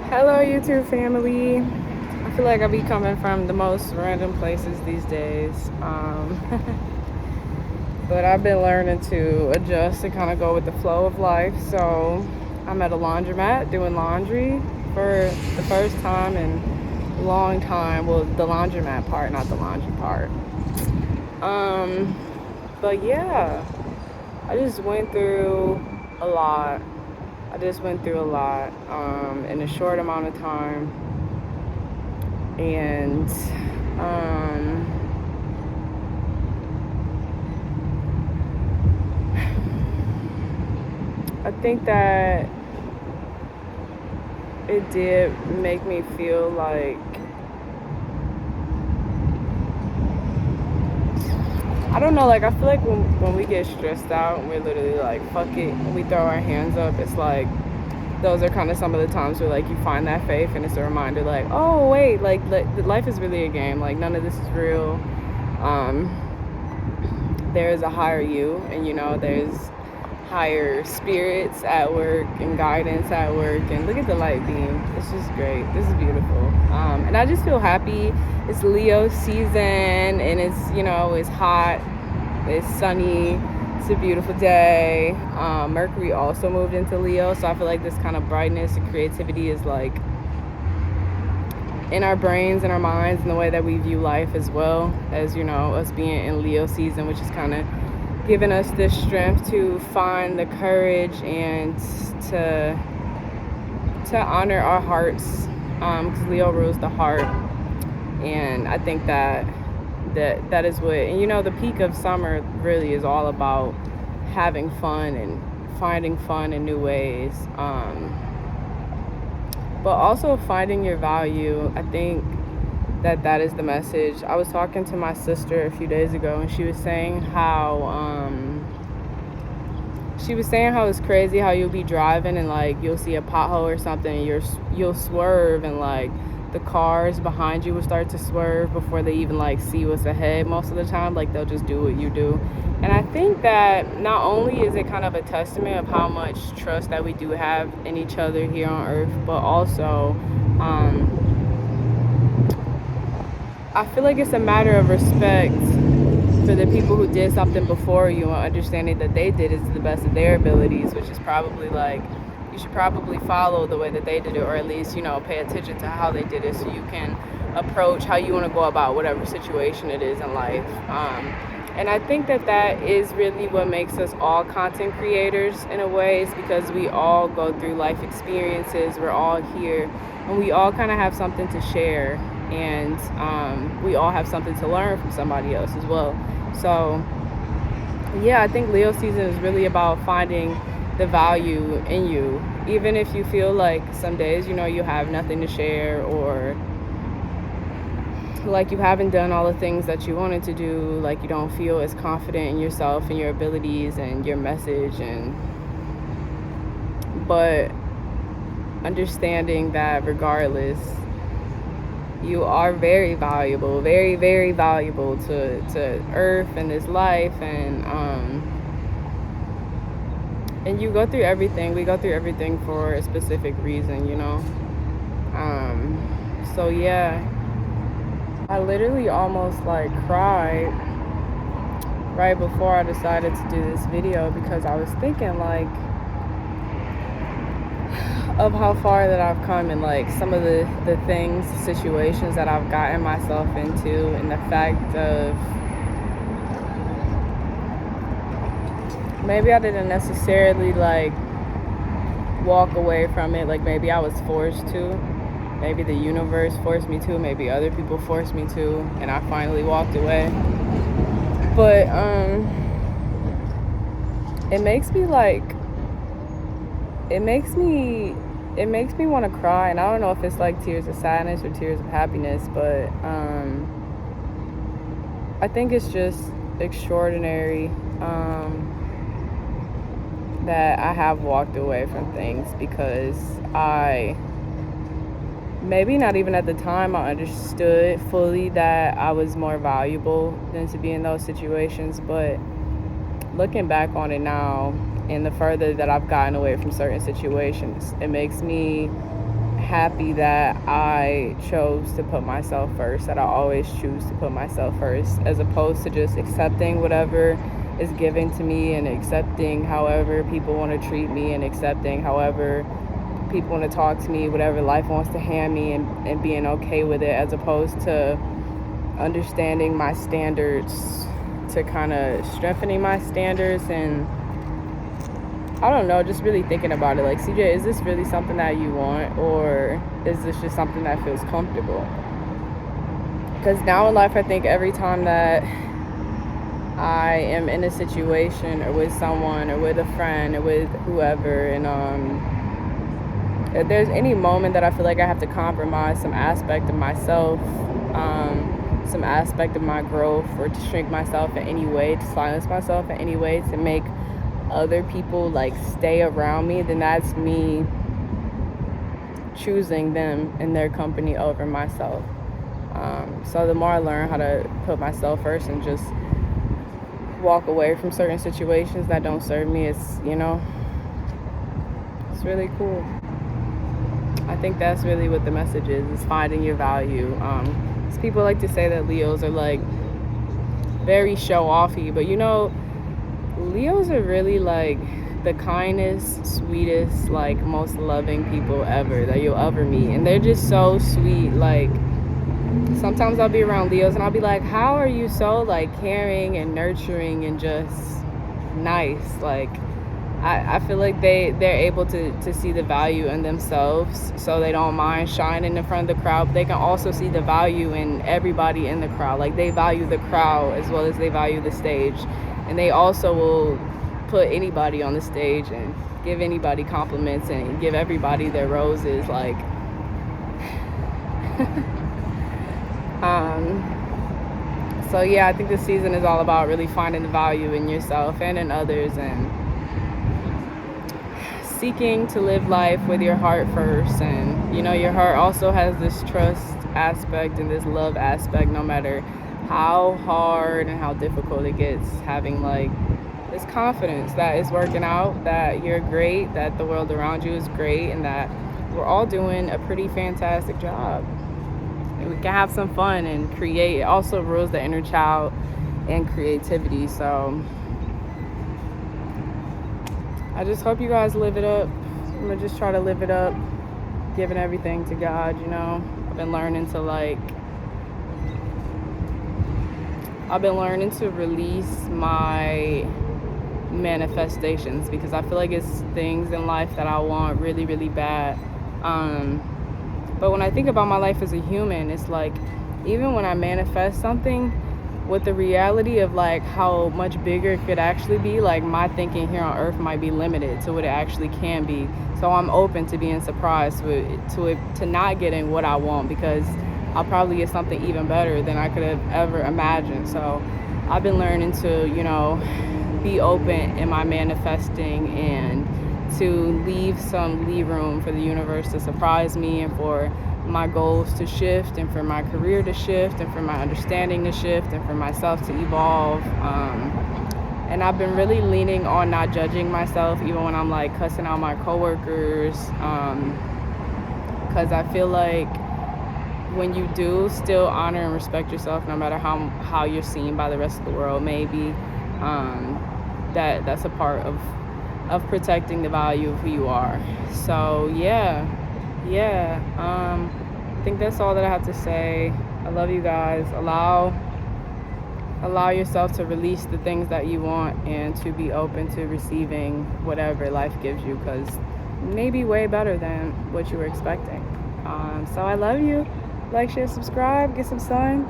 Hello, YouTube family. I feel like I be coming from the most random places these days. But I've been learning to adjust and kind of go with the flow of life. So I'm at a laundromat doing laundry for the first time in a long time. Well, the laundromat part, not the laundry part. Um, but yeah, I just went through a lot. I just went through a lot in a short amount of time. And um, I think that it did make me feel like I don't know, like I feel like when we get stressed out and we're literally like fuck it and we throw our hands up, it's like those are kind of some of the times where like you find that faith and it's a reminder like, oh wait, like life is really a game, like none of this is real. um there is a higher you, and there's higher spirits at work and guidance at work, and look at the light beam. It's just great. This is beautiful. And I just feel happy. It's Leo season, and it's hot, it's sunny, it's a beautiful day. Mercury also moved into Leo, so I feel like this kind of brightness and creativity is like in our brains and our minds and the way that we view life, as well as us being in Leo season, which is kind of giving us this strength to find the courage and to honor our hearts, because Leo rules the heart. And I think that is what, and the peak of summer really is all about having fun and finding fun in new ways, but also finding your value. I think that is the message. I was talking to my sister a few days ago, and she was saying how it's crazy how you'll be driving and like you'll see a pothole or something, and you'll swerve, and like the cars behind you will start to swerve before they even like see what's ahead. Most of the time, like they'll just do what you do. And I think that not only is it kind of a testament of how much trust that we do have in each other here on earth, but also I feel like it's a matter of respect for the people who did something before you, and understanding that they did it to the best of their abilities, which is probably like you should probably follow the way that they did it, or at least pay attention to how they did it, so you can approach how you want to go about whatever situation it is in life. And I think that is really what makes us all content creators in a way, is because we all go through life experiences. We're all here, and we all kind of have something to share, and we all have something to learn from somebody else as well. So yeah, I think Leo season is really about finding the value in you, even if you feel like some days you have nothing to share, or like you haven't done all the things that you wanted to do, like you don't feel as confident in yourself and your abilities and your message, but understanding that regardless, you are very valuable, very, very valuable to earth and this life, and you go through everything. We go through everything for a specific reason, so yeah, I literally almost like cried right before I decided to do this video, because I was thinking like of how far that I've come, and like some of the things, situations that I've gotten myself into, and the fact of maybe I didn't necessarily like walk away from it, like maybe I was forced to, maybe the universe forced me to, maybe other people forced me to, and I finally walked away. But it makes me like it makes me want to cry, and I don't know if it's like tears of sadness or tears of happiness, but I think it's just extraordinary that I have walked away from things, because I maybe not even at the time I understood fully that I was more valuable than to be in those situations, but looking back on it now, and the further that I've gotten away from certain situations, it makes me happy that I chose to put myself first, that I always choose to put myself first, as opposed to just accepting whatever is given to me and accepting however people want to treat me and accepting however people want to talk to me, whatever life wants to hand me, and being okay with it, as opposed to understanding my standards, to kind of strengthening my standards. And I don't know, just really thinking about it, like, CJ, is this really something that you want, or is this just something that feels comfortable? Because now in life, I think every time that I am in a situation or with someone or with a friend or with whoever, and if there's any moment that I feel like I have to compromise some aspect of myself, some aspect of my growth, or to shrink myself in any way, to silence myself in any way, to make other people like stay around me, then that's me choosing them and their company over myself. So the more I learn how to put myself first and just walk away from certain situations that don't serve me, it's really cool. I think that's really what the message is finding your value. People like to say that Leos are like very show-offy, but Leos are really like the kindest, sweetest, like most loving people ever that you'll ever meet. And they're just so sweet. Like, sometimes I'll be around Leos and I'll be like, how are you so like caring and nurturing and just nice? Like, I feel like they're able to see the value in themselves, so they don't mind shining in front of the crowd. But they can also see the value in everybody in the crowd. Like, they value the crowd as well as they value the stage. And they also will put anybody on the stage and give anybody compliments and give everybody their roses. Like, so yeah, I think this season is all about really finding the value in yourself and in others, and seeking to live life with your heart first. And your heart also has this trust aspect and this love aspect, no matter how hard and how difficult it gets, having like this confidence that it's working out, that you're great, that the world around you is great, and that we're all doing a pretty fantastic job, and we can have some fun and create. It also rules the inner child and creativity. So I just hope you guys live it up. I'm gonna just try to live it up, giving everything to God. I've been learning to release my manifestations, because I feel like it's things in life that I want really, really bad. But when I think about my life as a human, it's like, even when I manifest something, with the reality of like how much bigger it could actually be, like, my thinking here on earth might be limited to what it actually can be. So I'm open to being surprised to not getting what I want, because I'll probably get something even better than I could have ever imagined. So I've been learning to be open in my manifesting, and to leave some room for the universe to surprise me, and for my goals to shift, and for my career to shift, and for my understanding to shift, and for myself to evolve. And I've been really leaning on not judging myself, even when I'm like cussing out my coworkers, because I feel like when you do still honor and respect yourself, no matter how you're seen by the rest of the world, maybe that's a part of protecting the value of who you are. So yeah. I think that's all that I have to say. I love you guys. Allow yourself to release the things that you want, and to be open to receiving whatever life gives you, because maybe way better than what you were expecting. So I love you. Like, share, subscribe, get some sun.